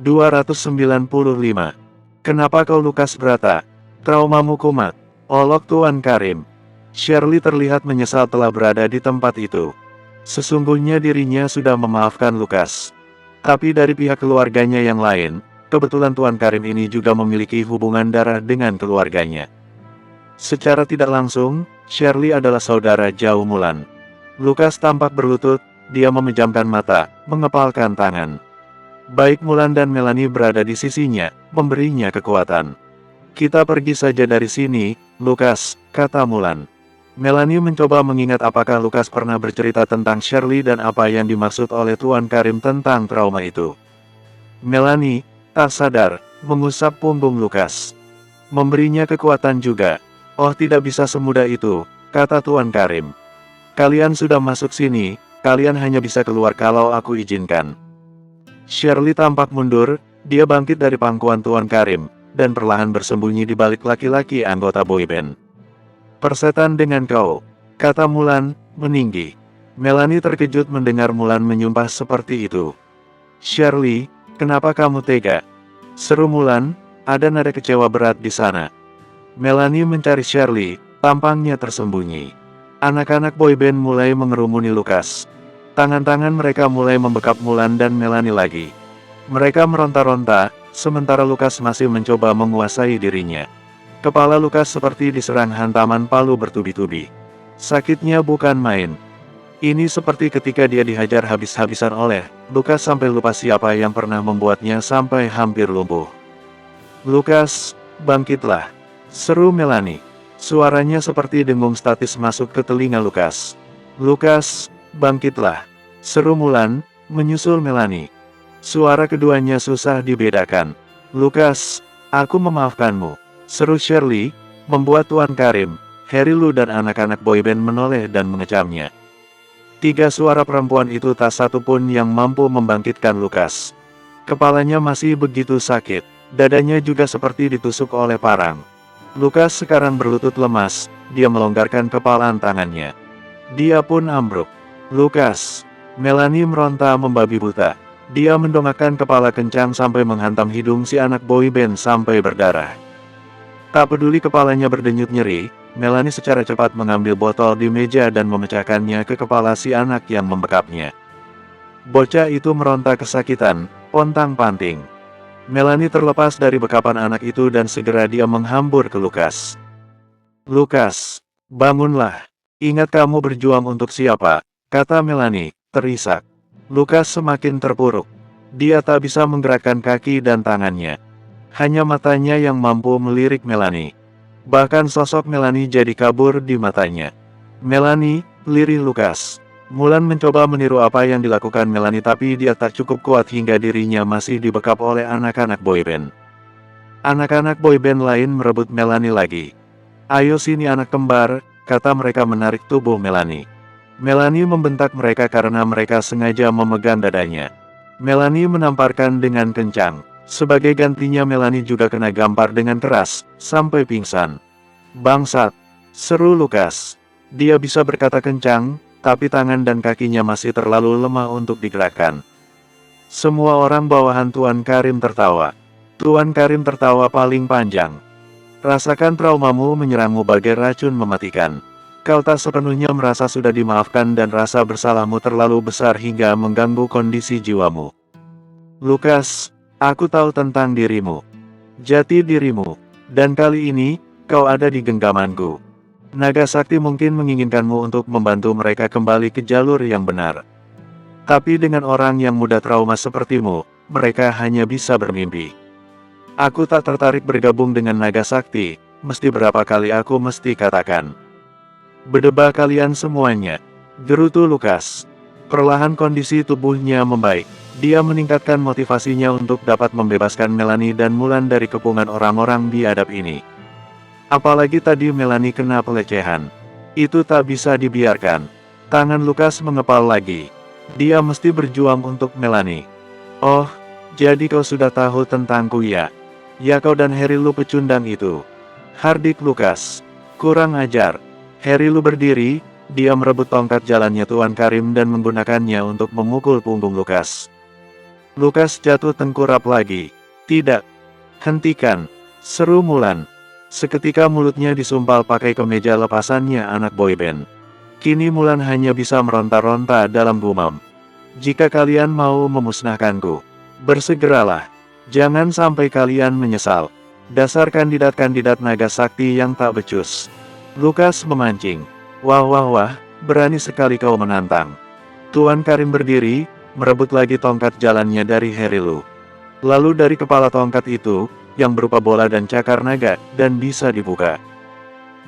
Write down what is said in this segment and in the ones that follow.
295. Kenapa kau lukas berata? Traumamu kumat. Olok Tuan Karim. Shirley terlihat menyesal telah berada di tempat itu. Sesungguhnya dirinya sudah memaafkan Lukas. Tapi dari pihak keluarganya yang lain, kebetulan Tuan Karim ini juga memiliki hubungan darah dengan keluarganya. Secara tidak langsung, Shirley adalah saudara jauh Mulan. Lukas tampak berlutut, dia memejamkan mata, mengepalkan tangan. Baik Mulan dan Melanie berada di sisinya, memberinya kekuatan. Kita pergi saja dari sini, Lukas, kata Mulan. Melanie mencoba mengingat apakah Lukas pernah bercerita tentang Shirley dan apa yang dimaksud oleh Tuan Karim tentang trauma itu. Melanie, tak sadar, mengusap punggung Lukas. Memberinya kekuatan juga. Oh, tidak bisa semudah itu, kata Tuan Karim. Kalian sudah masuk sini, kalian hanya bisa keluar kalau aku izinkan. Shirley tampak mundur, dia bangkit dari pangkuan Tuan Karim, dan perlahan bersembunyi di balik laki-laki anggota boyband. Persetan dengan kau, kata Mulan, meninggi. Melanie terkejut mendengar Mulan menyumpah seperti itu. Shirley, kenapa kamu tega? Seru Mulan, ada nada kecewa berat di sana. Melanie mencari Shirley, tampangnya tersembunyi. Anak-anak boyband mulai mengerumuni Lukas. Tangan-tangan mereka mulai membekap Mulan dan Melanie lagi. Mereka meronta-ronta, sementara Lukas masih mencoba menguasai dirinya. Kepala Lukas seperti diserang hantaman palu bertubi-tubi. Sakitnya bukan main. Ini seperti ketika dia dihajar habis-habisan oleh Lukas sampai lupa siapa yang pernah membuatnya sampai hampir lumpuh. Lukas, bangkitlah, seru Melanie. Suaranya seperti dengung statis masuk ke telinga Lukas. Lukas, bangkitlah, seru Mulan, menyusul Melanie. Suara keduanya susah dibedakan. Lukas, aku memaafkanmu, seru Shirley, membuat Tuan Karim, Harry Lu dan anak-anak boyband menoleh dan mengecamnya. Tiga suara perempuan itu tak satu pun yang mampu membangkitkan Lukas. Kepalanya masih begitu sakit, dadanya juga seperti ditusuk oleh parang. Lukas sekarang berlutut lemas, dia melonggarkan kepalan tangannya. Dia pun ambruk. Lukas, Melanie meronta membabi buta. Dia mendongakkan kepala kencang sampai menghantam hidung si anak boyband sampai berdarah. Tak peduli kepalanya berdenyut nyeri, Melanie secara cepat mengambil botol di meja dan memecahkannya ke kepala si anak yang membekapnya. Bocah itu meronta kesakitan, pontang-panting. Melanie terlepas dari bekapan anak itu dan segera dia menghambur ke Lukas. Lukas, bangunlah. Ingat kamu berjuang untuk siapa, kata Melanie, terisak. Lukas semakin terpuruk. Dia tak bisa menggerakkan kaki dan tangannya. Hanya matanya yang mampu melirik Melanie. Bahkan sosok Melanie jadi kabur di matanya. Melanie, lirih Lukas. Mulan mencoba meniru apa yang dilakukan Melanie tapi dia tak cukup kuat hingga dirinya masih dibekap oleh anak-anak boyband. Anak-anak boyband lain merebut Melanie lagi. Ayo sini anak kembar, kata mereka menarik tubuh Melanie. Melanie membentak mereka karena mereka sengaja memegang dadanya. Melanie menamparkan dengan kencang. Sebagai gantinya Melanie juga kena gampar dengan keras, sampai pingsan. Bangsat, seru Lukas. Dia bisa berkata kencang, tapi tangan dan kakinya masih terlalu lemah untuk digerakkan. Semua orang bawahan Tuan Karim tertawa. Tuan Karim tertawa paling panjang. Rasakan traumamu menyerangmu bagai racun mematikan. Kau tak sepenuhnya merasa sudah dimaafkan dan rasa bersalahmu terlalu besar hingga mengganggu kondisi jiwamu. Lukas, aku tahu tentang dirimu. Jati dirimu. Dan kali ini, kau ada di genggamanku. Naga Sakti mungkin menginginkanmu untuk membantu mereka kembali ke jalur yang benar. Tapi dengan orang yang mudah trauma sepertimu, mereka hanya bisa bermimpi. Aku tak tertarik bergabung dengan Naga Sakti, mesti berapa kali aku mesti katakan. Berdebah kalian semuanya, gerutu Lukas. Perlahan kondisi tubuhnya membaik. Dia meningkatkan motivasinya untuk dapat membebaskan Melanie dan Mulan dari kepungan orang-orang biadab ini. Apalagi tadi Melanie kena pelecehan. Itu tak bisa dibiarkan. Tangan Lukas mengepal lagi. Dia mesti berjuang untuk Melanie. Oh, jadi kau sudah tahu tentangku ya? Ya kau dan Harry Lu pecundang itu. Hardik Lukas. Kurang ajar. Harry Lu berdiri, dia merebut tongkat jalannya Tuan Karim dan menggunakannya untuk memukul punggung Lukas. Lukas jatuh tengkurap lagi. Tidak. Hentikan. Seru Mulan. Seketika mulutnya disumpal pakai kemeja lepasannya anak boyband. Kini Mulan hanya bisa meronta-ronta dalam gumam. Jika kalian mau memusnahkanku, bersegeralah. Jangan sampai kalian menyesal. Dasar kandidat-kandidat naga sakti yang tak becus. Lukas memancing. Wah wah wah, berani sekali kau menantang. Tuan Karim berdiri, merebut lagi tongkat jalannya dari Herilu. Lalu dari kepala tongkat itu, yang berupa bola dan cakar naga, dan bisa dibuka.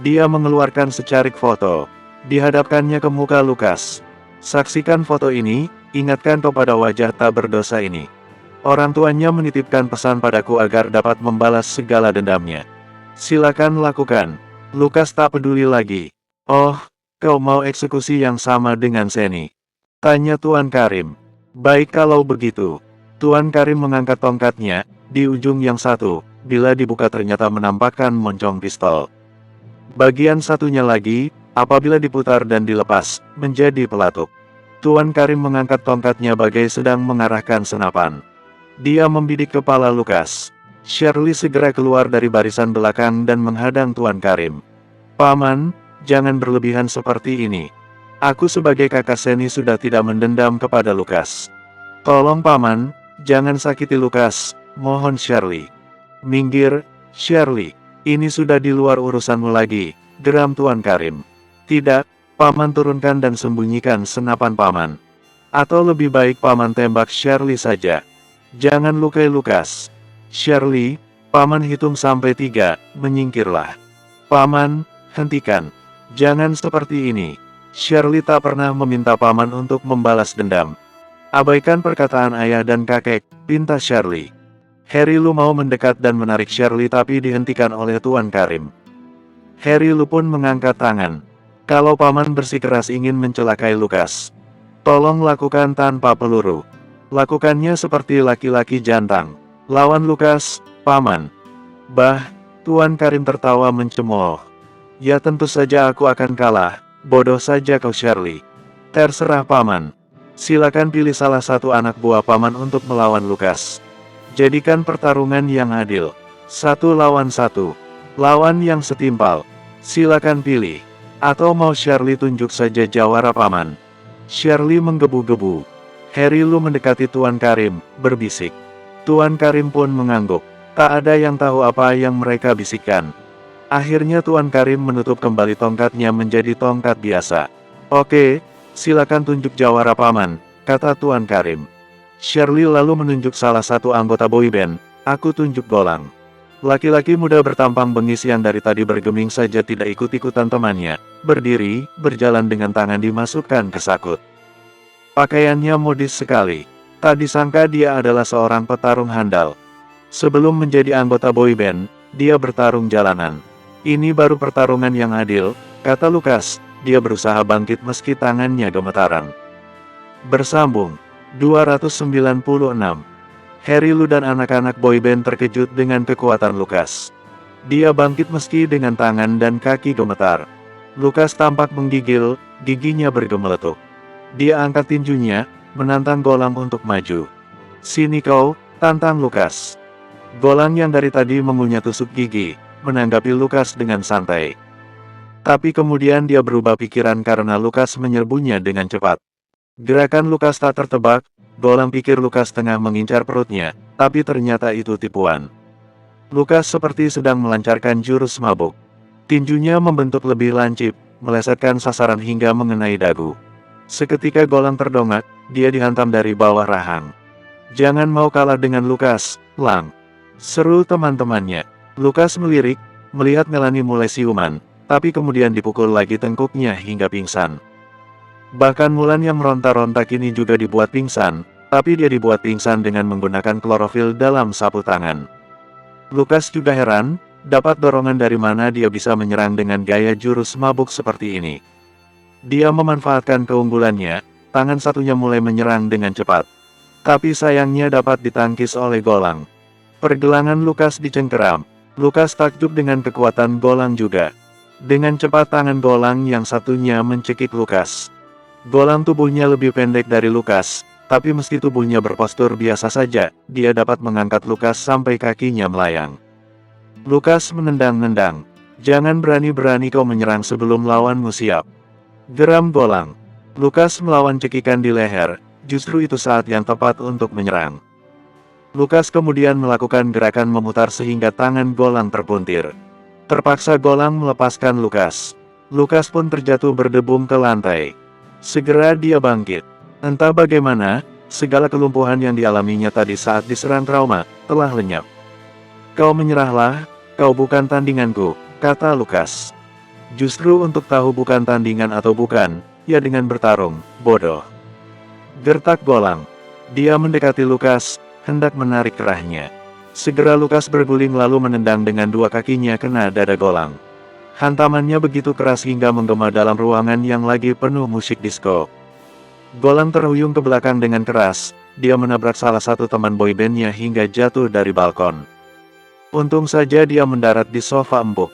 Dia mengeluarkan secarik foto. Dihadapkannya ke muka Lukas. Saksikan foto ini, ingatkan kepada wajah tak berdosa ini. Orang tuanya menitipkan pesan padaku agar dapat membalas segala dendamnya. Silakan lakukan. Lukas tak peduli lagi. Oh, kau mau eksekusi yang sama dengan Seni? Tanya Tuan Karim. Baik kalau begitu. Tuan Karim mengangkat tongkatnya, di ujung yang satu, bila dibuka ternyata menampakkan moncong pistol. Bagian satunya lagi, apabila diputar dan dilepas, menjadi pelatuk. Tuan Karim mengangkat tongkatnya bagai sedang mengarahkan senapan. Dia membidik kepala Lukas. Shirley segera keluar dari barisan belakang dan menghadang Tuan Karim. Paman, jangan berlebihan seperti ini. Aku sebagai kakak Seni sudah tidak mendendam kepada Lukas. Tolong Paman, jangan sakiti Lukas, mohon Shirley. Minggir, Shirley. Ini sudah di luar urusanmu lagi, geram Tuan Karim. Tidak, Paman turunkan dan sembunyikan senapan Paman. Atau lebih baik Paman tembak Shirley saja. Jangan lukai Lukas. Shirley, Paman hitung sampai 3, menyingkirlah. Paman, hentikan. Jangan seperti ini. Shirley tak pernah meminta Paman untuk membalas dendam. Abaikan perkataan ayah dan kakek, pinta Shirley. Herilu mau mendekat dan menarik Shirley tapi dihentikan oleh Tuan Karim. Herilu pun mengangkat tangan. Kalau Paman bersikeras ingin mencelakai Lukas, tolong lakukan tanpa peluru. Lakukannya seperti laki-laki jantan. Lawan Lukas, Paman. Bah, Tuan Karim tertawa mencemooh. Ya tentu saja aku akan kalah, bodoh saja kau Shirley. Terserah Paman. Silakan pilih salah satu anak buah Paman untuk melawan Lukas. Jadikan pertarungan yang adil. 1 lawan 1. Lawan yang setimpal. Silakan pilih. Atau mau Shirley tunjuk saja jawara Paman. Shirley menggebu-gebu. Herilu mendekati Tuan Karim, berbisik. Tuan Karim pun mengangguk. Tak ada yang tahu apa yang mereka bisikkan. Akhirnya Tuan Karim menutup kembali tongkatnya menjadi tongkat biasa. Oke, silakan tunjuk jawara Paman, kata Tuan Karim. Shirley lalu menunjuk salah satu anggota boyband. Aku tunjuk Golang. Laki-laki muda bertampang bengis yang dari tadi bergeming saja tidak ikut-ikutan temannya. Berdiri, berjalan dengan tangan dimasukkan ke sakut. Pakaiannya modis sekali. Tak disangka dia adalah seorang petarung handal. Sebelum menjadi anggota boyband, dia bertarung jalanan. Ini baru pertarungan yang adil, kata Lukas. Dia berusaha bangkit meski tangannya gemetaran. Bersambung. 296. Herilu dan anak-anak boyband terkejut dengan kekuatan Lukas. Dia bangkit meski dengan tangan dan kaki gemetar. Lukas tampak menggigil, giginya bergemeletuk. Dia angkat tinjunya, menantang Golang untuk maju. Sini kau, tantang Lukas. Golang yang dari tadi mengunyah tusuk gigi, menanggapi Lukas dengan santai. Tapi kemudian dia berubah pikiran karena Lukas menyerbunya dengan cepat. Gerakan Lukas tak tertebak, Golang pikir Lukas tengah mengincar perutnya, tapi ternyata itu tipuan. Lukas seperti sedang melancarkan jurus mabuk. Tinjunya membentuk lebih lancip, melesetkan sasaran hingga mengenai dagu. Seketika Golang terdongak, dia dihantam dari bawah rahang. Jangan mau kalah dengan Lukas, Lang. Seru teman-temannya. Lukas melirik, melihat Melanie mulai siuman, tapi kemudian dipukul lagi tengkuknya hingga pingsan. Bahkan Mulan yang meronta-ronta kini juga dibuat pingsan, tapi dia dibuat pingsan dengan menggunakan klorofil dalam sapu tangan. Lukas juga heran, dapat dorongan dari mana dia bisa menyerang dengan gaya jurus mabuk seperti ini. Dia memanfaatkan keunggulannya, tangan satunya mulai menyerang dengan cepat. Tapi sayangnya dapat ditangkis oleh Golang. Pergelangan Lukas dicengkeram. Lukas takjub dengan kekuatan Golang juga. Dengan cepat tangan Golang yang satunya mencekik Lukas. Golang tubuhnya lebih pendek dari Lukas, Tapi meski tubuhnya berpostur biasa saja, dia dapat mengangkat Lukas sampai kakinya melayang. Lukas menendang-nendang. Jangan berani-berani kau menyerang sebelum lawanmu siap. Geram Golang. Lukas melawan cekikan di leher, justru itu saat yang tepat untuk menyerang. Lukas kemudian melakukan gerakan memutar sehingga tangan Golang terpuntir. Terpaksa Golang melepaskan Lukas. Lukas pun terjatuh berdebum ke lantai. Segera dia bangkit. Entah bagaimana, segala kelumpuhan yang dialaminya tadi saat diserang trauma, telah lenyap. Kau menyerahlah, kau bukan tandinganku, kata Lukas. Justru untuk tahu bukan tandingan atau bukan, ya dengan bertarung, bodoh. Gertak Golang. Dia mendekati Lukas, hendak menarik kerahnya. Segera Lukas berguling lalu menendang dengan dua kakinya kena dada Golang. Hantamannya begitu keras hingga menggema dalam ruangan yang lagi penuh musik disko. Golang terhuyung ke belakang dengan keras, dia menabrak salah satu teman boybandnya hingga jatuh dari balkon. Untung saja dia mendarat di sofa empuk.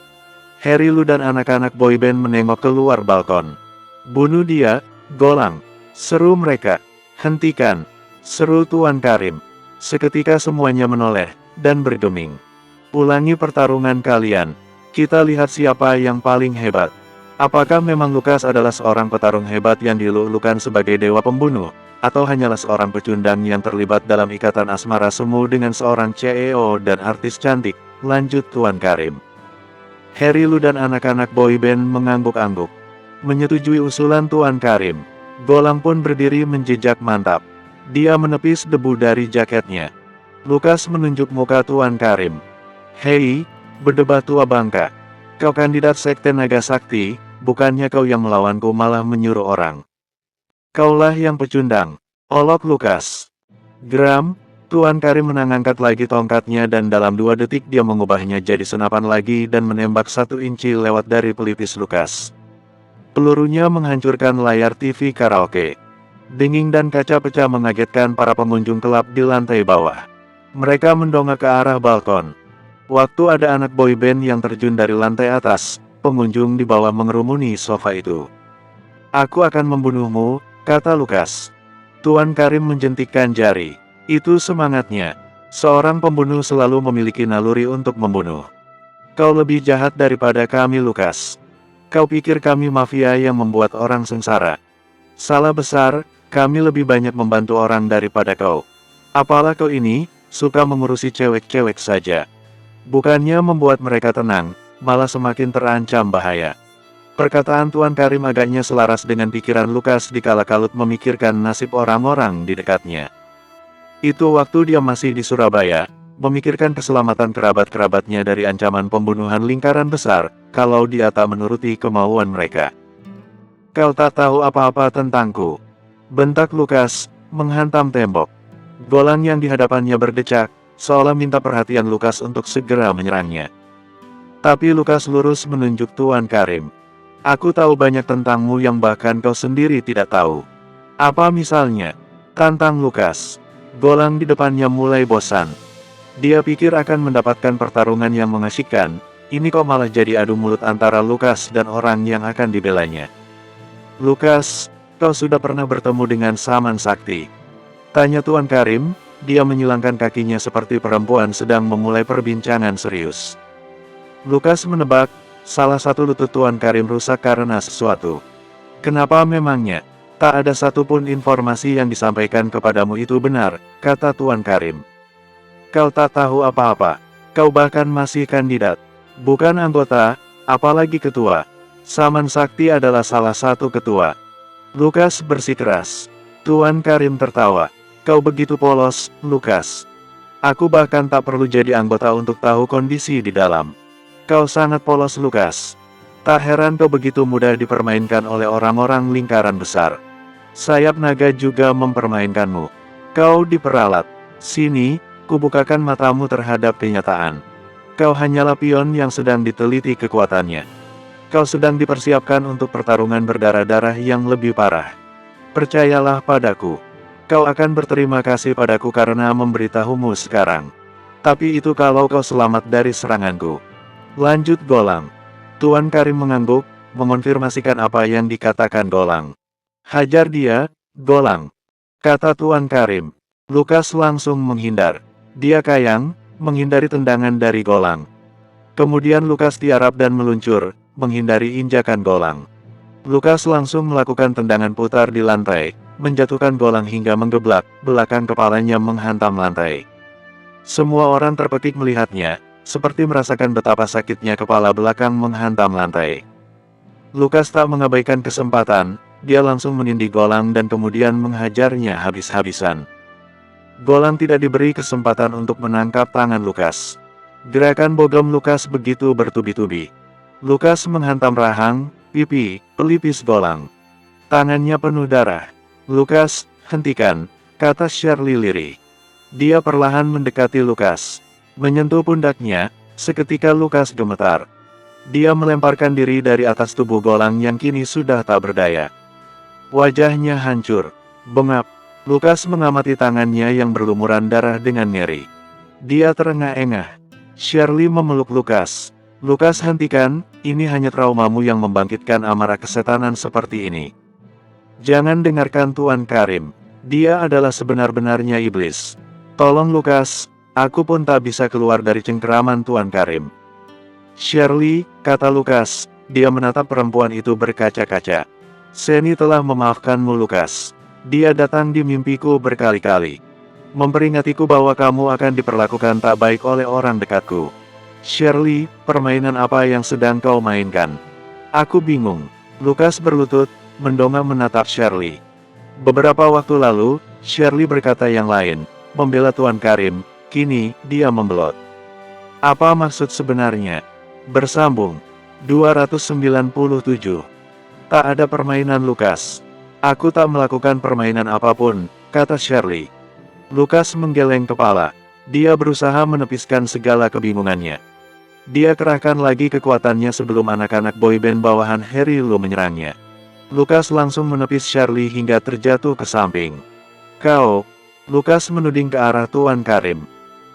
Harry Lu dan anak-anak boyband menengok keluar balkon. Bunuh dia, Golang, seru mereka. Hentikan, seru Tuan Karim. Seketika semuanya menoleh, dan bergeming. Ulangi pertarungan kalian. Kita lihat siapa yang paling hebat. Apakah memang Lukas adalah seorang petarung hebat yang dilulukan sebagai dewa pembunuh, atau hanyalah seorang pecundang yang terlibat dalam ikatan asmara semu dengan seorang CEO dan artis cantik, lanjut Tuan Karim. Harry Lu dan anak-anak boyband mengangguk-angguk. Menyetujui usulan Tuan Karim. Golang pun berdiri menjejak mantap. Dia menepis debu dari jaketnya. Lukas menunjuk muka Tuan Karim. Hei, berdebat tua bangka. Kau kandidat Sekte Naga Sakti, bukannya kau yang melawanku malah menyuruh orang. Kaulah yang pecundang. Olok Lukas. Geram, Tuan Karim menangangkat lagi tongkatnya dan dalam 2 detik dia mengubahnya jadi senapan lagi dan menembak 1 inci lewat dari pelipis Lukas. Pelurunya menghancurkan layar TV karaoke. Dinding dan kaca pecah mengagetkan para pengunjung kelab di lantai bawah. Mereka mendongak ke arah balkon. Waktu ada anak boyband yang terjun dari lantai atas, pengunjung di bawah mengerumuni sofa itu. Aku akan membunuhmu, kata Lukas. Tuan Karim menjentikkan jari. Itu semangatnya. Seorang pembunuh selalu memiliki naluri untuk membunuh. Kau lebih jahat daripada kami Lukas. Kau pikir kami mafia yang membuat orang sengsara. Salah besar, kami lebih banyak membantu orang daripada kau. Apalah kau ini, suka mengurusi cewek-cewek saja. Bukannya membuat mereka tenang, malah semakin terancam bahaya. Perkataan Tuan Karim agaknya selaras dengan pikiran Lukas dikala Kalut memikirkan nasib orang-orang di dekatnya. Itu waktu dia masih di Surabaya, memikirkan keselamatan kerabat-kerabatnya dari ancaman pembunuhan lingkaran besar, kalau dia tak menuruti kemauan mereka. Kau tak tahu apa-apa tentangku. Bentak Lukas, menghantam tembok. Golang yang di hadapannya berdecak, seolah minta perhatian Lukas untuk segera menyerangnya. Tapi Lukas lurus menunjuk Tuan Karim. Aku tahu banyak tentangmu yang bahkan kau sendiri tidak tahu. Apa misalnya? Tantang Lukas. Golang di depannya mulai bosan. Dia pikir akan mendapatkan pertarungan yang mengasyikkan, ini kok malah jadi adu mulut antara Lukas dan orang yang akan dibelanya. Lukas, kau sudah pernah bertemu dengan Saman Sakti? Tanya Tuan Karim, dia menyilangkan kakinya seperti perempuan sedang memulai perbincangan serius. Lukas menebak, salah satu lutut Tuan Karim rusak karena sesuatu. Kenapa memangnya? Tak ada satupun informasi yang disampaikan kepadamu itu benar, kata Tuan Karim. Kau tak tahu apa-apa. Kau bahkan masih kandidat. Bukan anggota, apalagi ketua. Saman Sakti adalah salah satu ketua. Lukas bersikeras. Tuan Karim tertawa. Kau begitu polos, Lukas. Aku bahkan tak perlu jadi anggota untuk tahu kondisi di dalam. Kau sangat polos Lukas. Tak heran kau begitu mudah dipermainkan oleh orang-orang lingkaran besar. Sayap naga juga mempermainkanmu. Kau diperalat. Sini, kubukakan matamu terhadap kenyataan. Kau hanyalah pion yang sedang diteliti kekuatannya. Kau sedang dipersiapkan untuk pertarungan berdarah-darah yang lebih parah. Percayalah padaku. Kau akan berterima kasih padaku karena memberitahumu sekarang. Tapi itu kalau kau selamat dari seranganku. Lanjut Golang. Tuan Karim mengangguk, mengonfirmasikan apa yang dikatakan Golang. Hajar dia, Golang. kata Tuan Karim. Lukas langsung menghindar. Dia kayang, menghindari tendangan dari Golang. Kemudian Lukas tiarap dan meluncur, menghindari injakan Golang. Lukas langsung melakukan tendangan putar di lantai, menjatuhkan Golang hingga menggeblak, belakang kepalanya menghantam lantai. Semua orang terpekik melihatnya, seperti merasakan betapa sakitnya kepala belakang menghantam lantai. Lukas tak mengabaikan kesempatan, dia langsung menindih Golang dan kemudian menghajarnya habis-habisan. Golang tidak diberi kesempatan untuk menangkap tangan Lukas. Gerakan bogem Lukas begitu bertubi-tubi. Lukas menghantam rahang, pipi, pelipis Golang. Tangannya penuh darah. Lukas, hentikan, kata Shirley lirih. Dia perlahan mendekati Lukas. Menyentuh pundaknya, seketika Lukas gemetar. Dia melemparkan diri dari atas tubuh Golang yang kini sudah tak berdaya. Wajahnya hancur. Bengap. Lukas mengamati tangannya yang berlumuran darah dengan ngeri. Dia terengah-engah. Shirley memeluk Lukas. Lukas, hentikan, ini hanya traumamu yang membangkitkan amarah kesetanan seperti ini. Jangan dengarkan Tuan Karim. Dia adalah sebenar-benarnya iblis. Tolong Lukas, aku pun tak bisa keluar dari cengkeraman Tuan Karim. Shirley, kata Lukas, dia menatap perempuan itu berkaca-kaca. Seni telah memaafkanmu Lukas. Dia datang di mimpiku berkali-kali. Memperingatku bahwa kamu akan diperlakukan tak baik oleh orang dekatku. Shirley, permainan apa yang sedang kau mainkan? Aku bingung. Lukas berlutut, mendongak menatap Shirley. Beberapa waktu lalu, Shirley berkata yang lain, membela Tuan Karim, kini, dia membelot. Apa maksud sebenarnya? Bersambung. 297. Tak ada permainan Lukas. Aku tak melakukan permainan apapun, kata Shirley. Lukas menggeleng kepala. Dia berusaha menepiskan segala kebingungannya. Dia kerahkan lagi kekuatannya sebelum anak-anak boyband bawahan Harry Lu menyerangnya. Lukas langsung menepis Shirley hingga terjatuh ke samping. Kau, Lukas menuding ke arah Tuan Karim.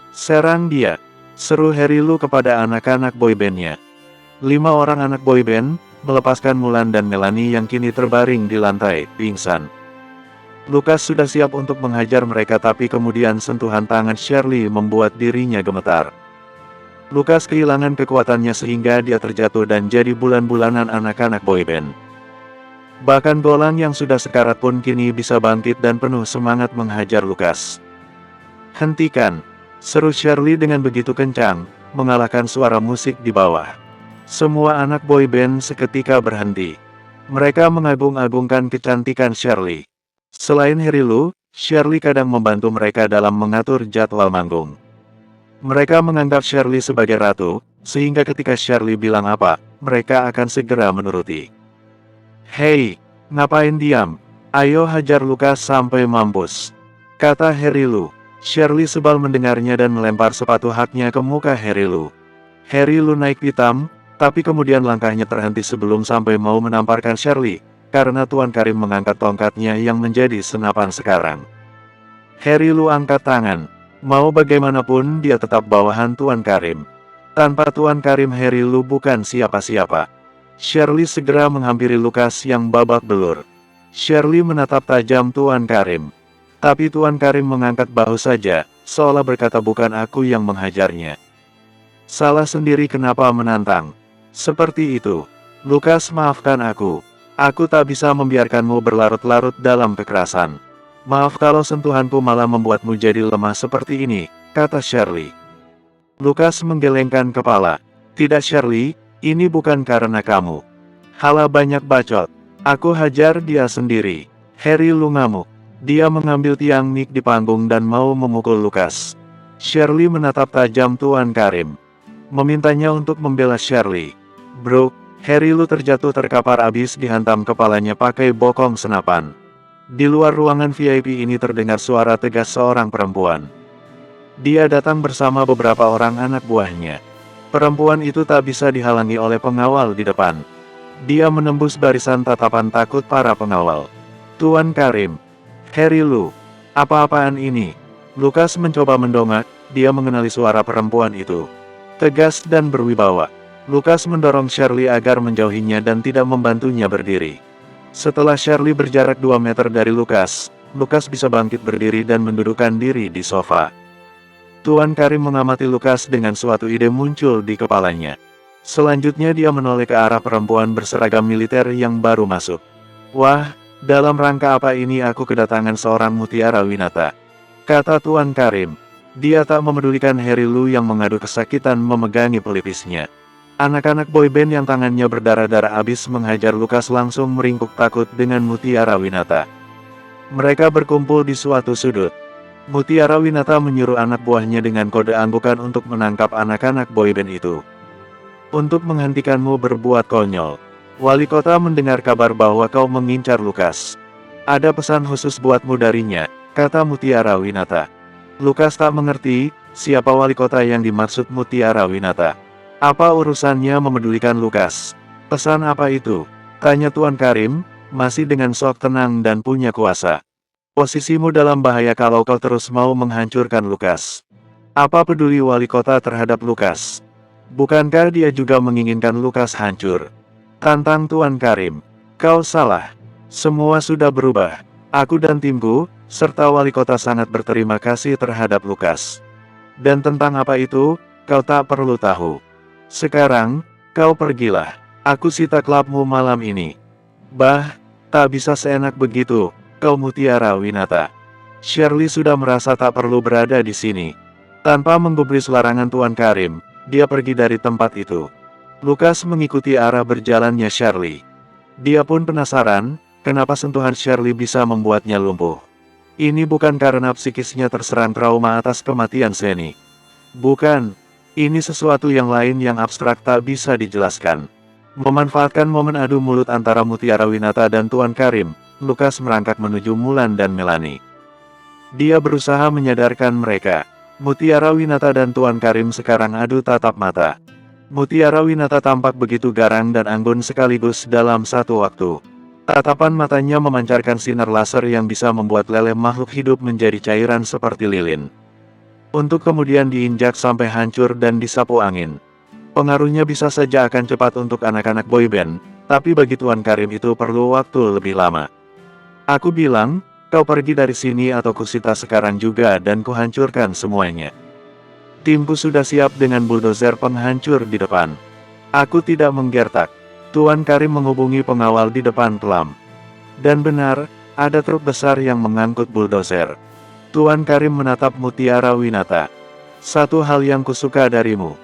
Serang dia, seru Harry Lu kepada anak-anak boybandnya. 5 orang anak boyband, melepaskan Mulan dan Melanie yang kini terbaring di lantai, pingsan. Lukas sudah siap untuk menghajar mereka tapi kemudian sentuhan tangan Shirley membuat dirinya gemetar. Lukas kehilangan kekuatannya sehingga dia terjatuh dan jadi bulan-bulanan anak-anak boyband. Bahkan Golang yang sudah sekarat pun kini bisa bangkit dan penuh semangat menghajar Lukas. Hentikan, seru Shirley dengan begitu kencang, mengalahkan suara musik di bawah. Semua anak boyband seketika berhenti. Mereka mengagung-agungkan kecantikan Shirley. Selain Harry Lu, Shirley kadang membantu mereka dalam mengatur jadwal manggung. Mereka menganggap Shirley sebagai ratu, sehingga ketika Shirley bilang apa, mereka akan segera menuruti. Hei, ngapain diam? Ayo hajar Lukas sampai mampus, kata Harry Lu. Shirley sebal mendengarnya dan melempar sepatu haknya ke muka Harry Lu. Harry Lu naik pitam, tapi kemudian langkahnya terhenti sebelum sampai mau menamparkan Shirley, karena Tuan Karim mengangkat tongkatnya yang menjadi senapan sekarang. Harry Lu angkat tangan. Mau bagaimanapun dia tetap bawahan Tuan Karim. Tanpa Tuan Karim Harry Lu bukan siapa-siapa. Shirley segera menghampiri Lukas yang babak belur. Shirley menatap tajam Tuan Karim. Tapi Tuan Karim mengangkat bahu saja, seolah berkata bukan aku yang menghajarnya. Salah sendiri kenapa menantang. Seperti itu. Lukas, maafkan aku. Aku tak bisa membiarkanmu berlarut-larut dalam kekerasan. Maaf kalau sentuhanku malah membuatmu jadi lemah seperti ini, kata Shirley. Lukas menggelengkan kepala. Tidak Shirley, ini bukan karena kamu. Halah banyak bacot. Aku hajar dia sendiri. Harry Lu ngamuk. Dia mengambil tiang mic di panggung dan mau memukul Lukas. Shirley menatap tajam Tuan Karim. Memintanya untuk membela Shirley. Bro, Harry Lu terjatuh terkapar abis dihantam kepalanya pakai bokong senapan. Di luar ruangan VIP ini terdengar suara tegas seorang perempuan. Dia datang bersama beberapa orang anak buahnya. Perempuan itu tak bisa dihalangi oleh pengawal di depan. Dia menembus barisan tatapan takut para pengawal. Tuan Karim. Harry Lu. Apa-apaan ini? Lukas mencoba mendongak, dia mengenali suara perempuan itu. Tegas dan berwibawa. Lukas mendorong Shirley agar menjauhinya dan tidak membantunya berdiri. Setelah Shirley berjarak 2 meter dari Lukas, Lukas bisa bangkit berdiri dan mendudukkan diri di sofa. Tuan Karim mengamati Lukas dengan suatu ide muncul di kepalanya. Selanjutnya dia menoleh ke arah perempuan berseragam militer yang baru masuk. "Wah, dalam rangka apa ini aku kedatangan seorang mutiara Winata?" kata Tuan Karim. Dia tak memedulikan Harry Lu yang mengadu kesakitan memegangi pelipisnya. Anak-anak boyband yang tangannya berdarah-darah habis menghajar Lukas langsung meringkuk takut dengan mutiara Winata. Mereka berkumpul di suatu sudut. Mutiara Winata menyuruh anak buahnya dengan kode anggukan untuk menangkap anak-anak boyband itu. "Untuk menghentikanmu berbuat konyol, wali kota mendengar kabar bahwa kau mengincar Lukas. Ada pesan khusus buatmu darinya," kata Mutiara Winata. Lukas tak mengerti, siapa wali kota yang dimaksud Mutiara Winata. Apa urusannya memedulikan Lukas? "Pesan apa itu?" tanya Tuan Karim, masih dengan sok tenang dan punya kuasa. "Posisimu dalam bahaya kalau kau terus mau menghancurkan Lukas." "Apa peduli wali kota terhadap Lukas? Bukankah dia juga menginginkan Lukas hancur?" tantang Tuan Karim. "Kau salah. Semua sudah berubah. Aku dan timku, serta wali kota sangat berterima kasih terhadap Lukas. Dan tentang apa itu, kau tak perlu tahu. Sekarang, kau pergilah. Aku sita klubmu malam ini." "Bah, tak bisa seenak begitu, kau Mutiara Winata." Shirley sudah merasa tak perlu berada di sini. Tanpa menggubris larangan Tuan Karim, dia pergi dari tempat itu. Lukas mengikuti arah berjalannya Shirley. Dia pun penasaran, kenapa sentuhan Shirley bisa membuatnya lumpuh. Ini bukan karena psikisnya terserang trauma atas kematian Seni. Bukan, ini sesuatu yang lain yang abstrak tak bisa dijelaskan. Memanfaatkan momen adu mulut antara Mutiara Winata dan Tuan Karim, Lukas merangkak menuju Mulan dan Melanie. Dia berusaha menyadarkan mereka. Mutiara Winata dan Tuan Karim sekarang adu tatap mata. Mutiara Winata tampak begitu garang dan anggun sekaligus dalam satu waktu. Tatapan matanya memancarkan sinar laser yang bisa membuat leleh makhluk hidup menjadi cairan seperti lilin. Untuk kemudian diinjak sampai hancur dan disapu angin. Pengaruhnya bisa saja akan cepat untuk anak-anak boyband, tapi bagi Tuan Karim itu perlu waktu lebih lama. "Aku bilang, kau pergi dari sini atau kusita sekarang juga dan kuhancurkan semuanya. Timku sudah siap dengan bulldozer penghancur di depan." "Aku tidak menggertak." Tuan Karim menghubungi pengawal di depan pelam. Dan benar, ada truk besar yang mengangkut bulldozer. Tuan Karim menatap Mutiara Winata. "Satu hal yang kusuka darimu.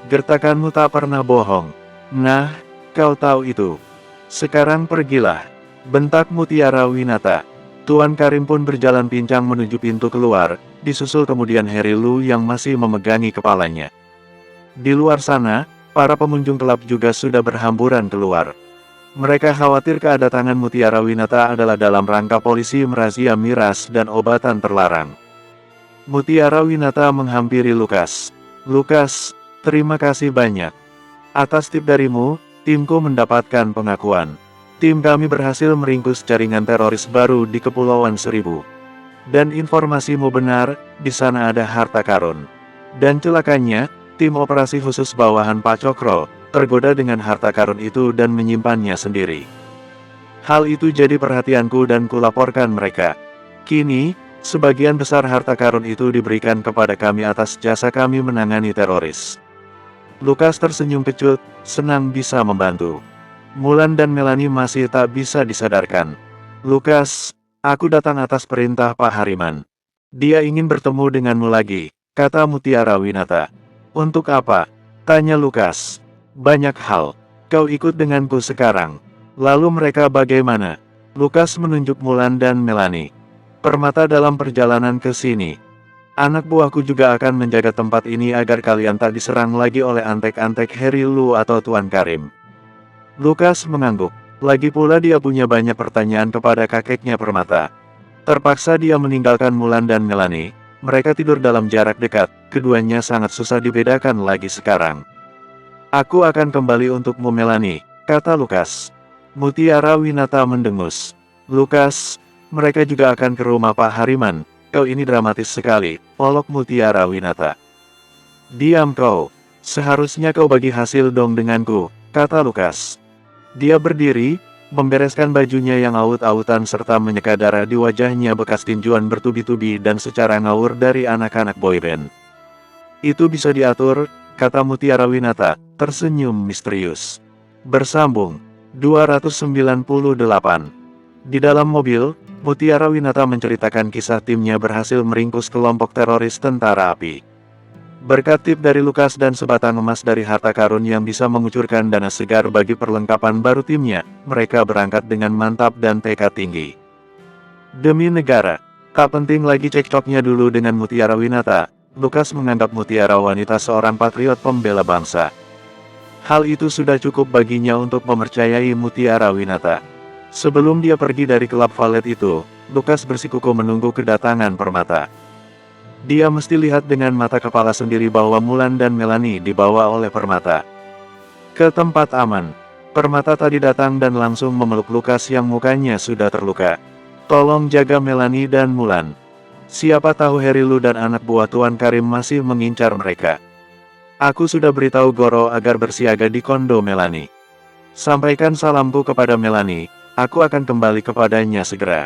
Gertakanmu tak pernah bohong. Nah, kau tahu itu. Sekarang pergilah," bentak Mutiara Winata. Tuan Karim pun berjalan pincang menuju pintu keluar, disusul kemudian Harry Lu yang masih memegangi kepalanya. Di luar sana, para pengunjung klub juga sudah berhamburan keluar. Mereka khawatir kedatangan Mutiara Winata adalah dalam rangka polisi merazia miras dan obatan terlarang. Mutiara Winata menghampiri Lukas. "Lukas, terima kasih banyak. Atas tip darimu, timku mendapatkan pengakuan. Tim kami berhasil meringkus jaringan teroris baru di Kepulauan Seribu. Dan informasimu benar, di sana ada harta karun. Dan celakanya, tim operasi khusus bawahan Pak Cokro, tergoda dengan harta karun itu dan menyimpannya sendiri. Hal itu jadi perhatianku dan kulaporkan mereka. Kini, sebagian besar harta karun itu diberikan kepada kami atas jasa kami menangani teroris." Lukas tersenyum kecut, senang bisa membantu. Mulan dan Melanie masih tak bisa disadarkan. "Lukas, aku datang atas perintah Pak Hariman. Dia ingin bertemu denganmu lagi," kata Mutiara Winata. "Untuk apa?" tanya Lukas. "Banyak hal. Kau ikut denganku sekarang." "Lalu mereka bagaimana?" Lukas menunjuk Mulan dan Melanie. "Permata dalam perjalanan ke sini. Anak buahku juga akan menjaga tempat ini agar kalian tak diserang lagi oleh antek-antek Harry Lu atau Tuan Karim." Lukas mengangguk. Lagi pula dia punya banyak pertanyaan kepada kakeknya Permata. Terpaksa dia meninggalkan Mulan dan Melanie. Mereka tidur dalam jarak dekat, keduanya sangat susah dibedakan lagi sekarang. "Aku akan kembali untukmu Melanie," kata Lukas. Mutiara Winata mendengus. "Lukas, mereka juga akan ke rumah Pak Hariman. Kau ini dramatis sekali," olok Mutiara Winata. "Diam kau. Seharusnya kau bagi hasil dong denganku," kata Lukas. Dia berdiri, membereskan bajunya yang aut-autan serta menyeka darah di wajahnya bekas tinjuan bertubi-tubi dan secara ngawur dari anak-anak boyband. Itu bisa diatur, kata Mutiara Winata, tersenyum misterius. Bersambung. 298. Di dalam mobil, Mutiara Winata menceritakan kisah timnya berhasil meringkus kelompok teroris tentara api. Berkat tip dari Lukas dan sebatang emas dari harta karun yang bisa mengucurkan dana segar bagi perlengkapan baru timnya, mereka berangkat dengan mantap dan tekad tinggi. Demi negara, tak penting lagi cekcoknya dulu dengan Mutiara Winata. Lukas menganggap Mutiara Wanita seorang patriot pembela bangsa. Hal itu sudah cukup baginya untuk mempercayai Mutiara Winata. Sebelum dia pergi dari klub valet itu, Lukas bersikukuh menunggu kedatangan Permata. Dia mesti lihat dengan mata kepala sendiri bahwa Mulan dan Melanie dibawa oleh Permata ke tempat aman. Permata tadi datang dan langsung memeluk Lukas yang mukanya sudah terluka. Tolong jaga Melanie dan Mulan. Siapa tahu Herilu dan anak buah Tuan Karim masih mengincar mereka. Aku sudah beritahu Goro agar bersiaga di kondo Melanie. Sampaikan salamku kepada Melanie, aku akan kembali kepadanya segera.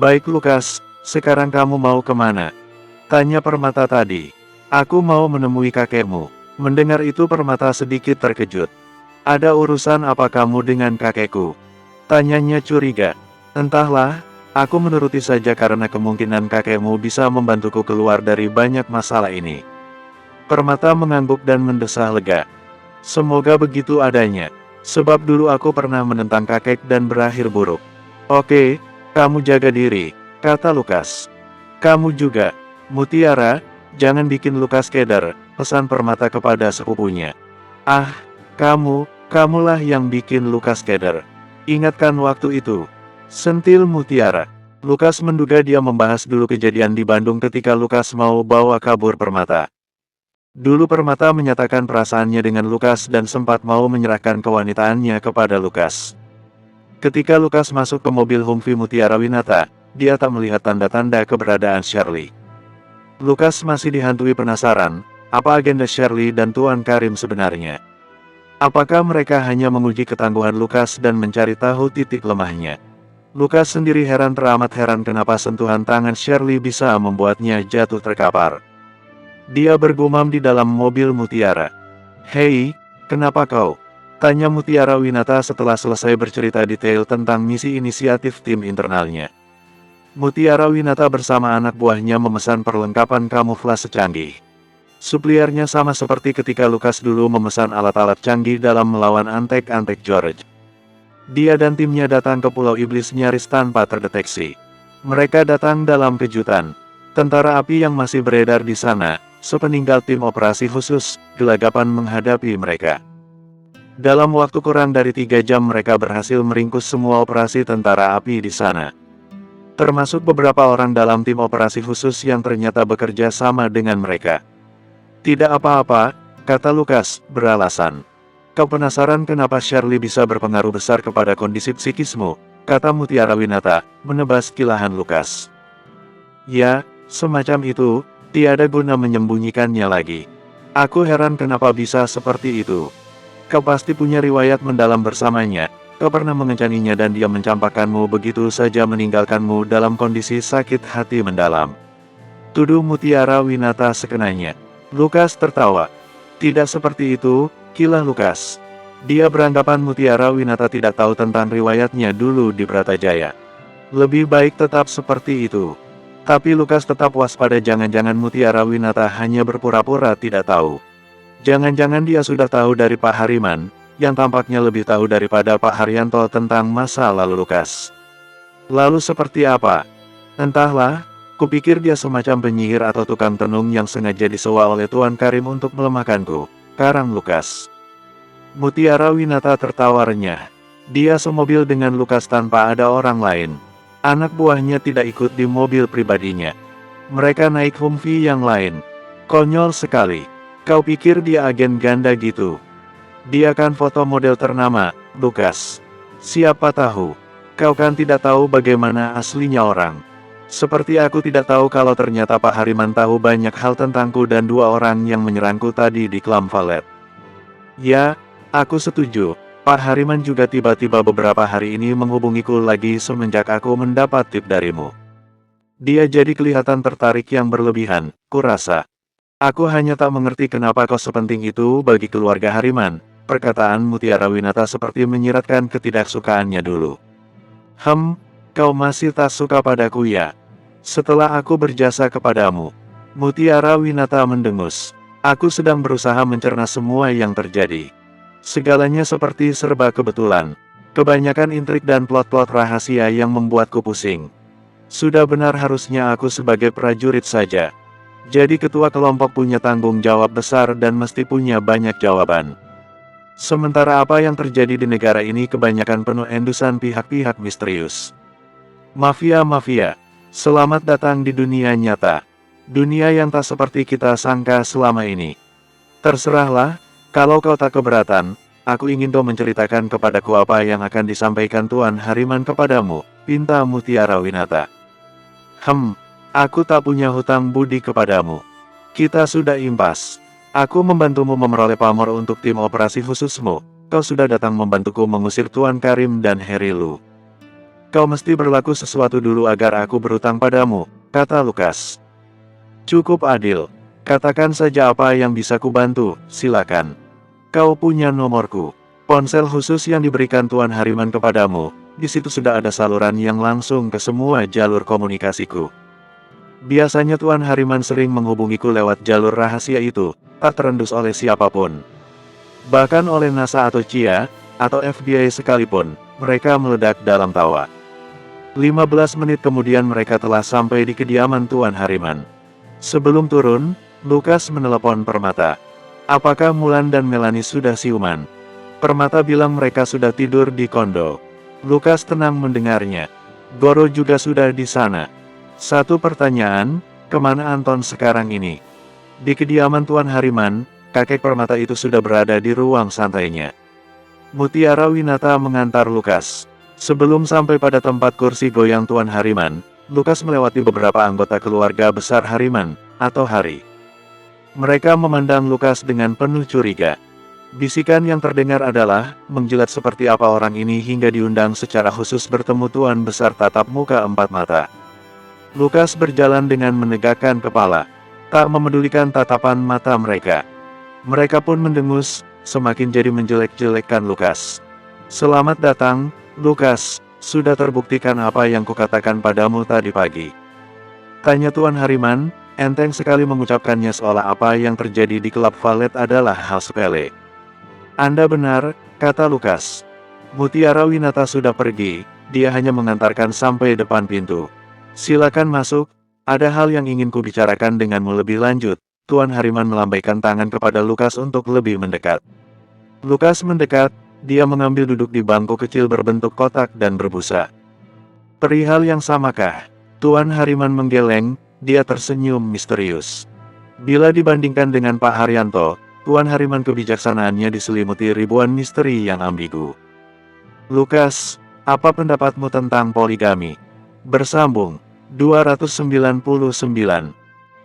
Baik Lukas, sekarang kamu mau kemana? Tanya Permata tadi. Aku mau menemui kakekmu. Mendengar itu Permata sedikit terkejut. Ada urusan apa kamu dengan kakekku? Tanyanya curiga. Entahlah, aku menuruti saja karena kemungkinan kakekmu bisa membantuku keluar dari banyak masalah ini. Permata mengangguk dan mendesah lega. Semoga begitu adanya. Sebab dulu aku pernah menentang kakek dan berakhir buruk. Oke, kamu jaga diri, kata Lukas. Kamu juga. Mutiara, jangan bikin Lukas keder, pesan Permata kepada sepupunya. Ah, kamulah yang bikin Lukas keder. Ingatkan waktu itu. Sentil Mutiara. Lukas menduga dia membahas dulu kejadian di Bandung ketika Lukas mau bawa kabur Permata. Dulu Permata menyatakan perasaannya dengan Lukas dan sempat mau menyerahkan kewanitaannya kepada Lukas. Ketika Lukas masuk ke mobil Humvee Mutiara Winata, dia tak melihat tanda-tanda keberadaan Shirley. Lukas masih dihantui penasaran, apa agenda Shirley dan Tuan Karim sebenarnya? Apakah mereka hanya menguji ketangguhan Lukas dan mencari tahu titik lemahnya? Lukas sendiri teramat heran kenapa sentuhan tangan Shirley bisa membuatnya jatuh terkapar. Dia bergumam di dalam mobil Mutiara. Hei, kenapa kau? Tanya Mutiara Winata setelah selesai bercerita detail tentang misi inisiatif tim internalnya. Mutiara Winata bersama anak buahnya memesan perlengkapan kamuflase canggih. Supliernya sama seperti ketika Lukas dulu memesan alat-alat canggih dalam melawan antek-antek George. Dia dan timnya datang ke Pulau Iblis nyaris tanpa terdeteksi. Mereka datang dalam kejutan. Tentara api yang masih beredar di sana, sepeninggal tim operasi khusus, gelagapan menghadapi mereka. Dalam waktu kurang dari 3 jam mereka berhasil meringkus semua operasi tentara api di sana. Termasuk beberapa orang dalam tim operasi khusus yang ternyata bekerja sama dengan mereka. Tidak apa-apa, kata Lukas, beralasan. Kau penasaran kenapa Shirley bisa berpengaruh besar kepada kondisi psikismu, kata Mutiara Winata, menebas kilahan Lukas. Ya, semacam itu, tiada guna menyembunyikannya lagi. Aku heran kenapa bisa seperti itu. Kau pasti punya riwayat mendalam bersamanya. Kau pernah mengencaninya dan dia mencampakkanmu begitu saja meninggalkanmu dalam kondisi sakit hati mendalam. Tuduh Mutiara Winata sekenanya. Lukas tertawa. Tidak seperti itu, kilah Lukas. Dia beranggapan Mutiara Winata tidak tahu tentang riwayatnya dulu di Bratajaya. Lebih baik tetap seperti itu. Tapi Lukas tetap waspada jangan-jangan Mutiara Winata hanya berpura-pura tidak tahu. Jangan-jangan dia sudah tahu dari Pak Hariman, yang tampaknya lebih tahu daripada Pak Haryanto tentang masa lalu Lukas. Lalu seperti apa? Entahlah, kupikir dia semacam penyihir atau tukang tenung yang sengaja disewa oleh Tuan Karim untuk melemahkanku, karang Lukas. Mutiara Winata tertawa renyah. Dia semobil dengan Lukas tanpa ada orang lain. Anak buahnya tidak ikut di mobil pribadinya. Mereka naik Humvee yang lain. Konyol sekali. Kau pikir dia agen ganda gitu? Dia kan foto model ternama, Lukas. Siapa tahu? Kau kan tidak tahu bagaimana aslinya orang. Seperti aku tidak tahu kalau ternyata Pak Hariman tahu banyak hal tentangku dan 2 orang yang menyerangku tadi di Klam Valet. Ya, aku setuju. Pak Hariman juga tiba-tiba beberapa hari ini menghubungiku lagi semenjak aku mendapat tip darimu. Dia jadi kelihatan tertarik yang berlebihan, kurasa. Aku hanya tak mengerti kenapa kau sepenting itu bagi keluarga Hariman. Perkataan Mutiara Winata seperti menyiratkan ketidaksukaannya dulu. Kau masih tak suka padaku ya? Setelah aku berjasa kepadamu. Mutiara Winata mendengus. Aku sedang berusaha mencerna semua yang terjadi. Segalanya seperti serba kebetulan. Kebanyakan intrik dan plot-plot rahasia yang membuatku pusing. Sudah benar harusnya aku sebagai prajurit saja. Jadi ketua kelompok punya tanggung jawab besar dan mesti punya banyak jawaban. Sementara apa yang terjadi di negara ini kebanyakan penuh endusan pihak-pihak misterius. Mafia-mafia, selamat datang di dunia nyata. Dunia yang tak seperti kita sangka selama ini. Terserahlah, kalau kau tak keberatan, aku ingin kau menceritakan kepadaku apa yang akan disampaikan Tuan Hariman kepadamu, pinta Mutiara Winata. Aku tak punya hutang budi kepadamu. Kita sudah impas. Aku membantumu memperoleh pamor untuk tim operasi khususmu. Kau sudah datang membantuku mengusir Tuan Karim dan Herilu. Kau mesti berlaku sesuatu dulu agar aku berutang padamu, kata Lukas. Cukup adil. Katakan saja apa yang bisa kubantu, silakan. Kau punya nomorku. Ponsel khusus yang diberikan Tuan Hariman kepadamu. Di situ sudah ada saluran yang langsung ke semua jalur komunikasiku. Biasanya Tuan Hariman sering menghubungiku lewat jalur rahasia itu, tak terendus oleh siapapun. Bahkan oleh NASA atau CIA, atau FBI sekalipun, mereka meledak dalam tawa. 15 menit kemudian mereka telah sampai di kediaman Tuan Hariman. Sebelum turun, Lukas menelepon Permata. Apakah Mulan dan Melanie sudah siuman? Permata bilang mereka sudah tidur di kondo. Lukas tenang mendengarnya. Goro juga sudah di sana. Satu pertanyaan, kemana Anton sekarang ini? Di kediaman Tuan Hariman, kakek Permata itu sudah berada di ruang santainya. Mutiara Winata mengantar Lukas. Sebelum sampai pada tempat kursi goyang Tuan Hariman, Lukas melewati beberapa anggota keluarga besar Hariman, atau Hari. Mereka memandang Lukas dengan penuh curiga. Bisikan yang terdengar adalah, menjilat seperti apa orang ini hingga diundang secara khusus bertemu Tuan Besar tatap muka empat mata. Lukas berjalan dengan menegakkan kepala, tak memedulikan tatapan mata mereka. Mereka pun mendengus, semakin jadi menjelek-jelekkan Lukas. Selamat datang, Lukas, sudah terbuktikan apa yang kukatakan padamu tadi pagi. Tanya Tuan Hariman, enteng sekali mengucapkannya seolah apa yang terjadi di klub valet adalah hal sepele. Anda benar, kata Lukas. Mutiara Winata sudah pergi, dia hanya mengantarkan sampai depan pintu. Silakan masuk, ada hal yang ingin kubicarakan denganmu lebih lanjut. Tuan Hariman melambaikan tangan kepada Lukas untuk lebih mendekat. Lukas mendekat, dia mengambil duduk di bangku kecil berbentuk kotak dan berbusa. Perihal yang samakah? Tuan Hariman menggeleng, dia tersenyum misterius. Bila dibandingkan dengan Pak Haryanto, Tuan Hariman kebijaksanaannya diselimuti ribuan misteri yang ambigu. Lukas, apa pendapatmu tentang poligami? Bersambung. 299.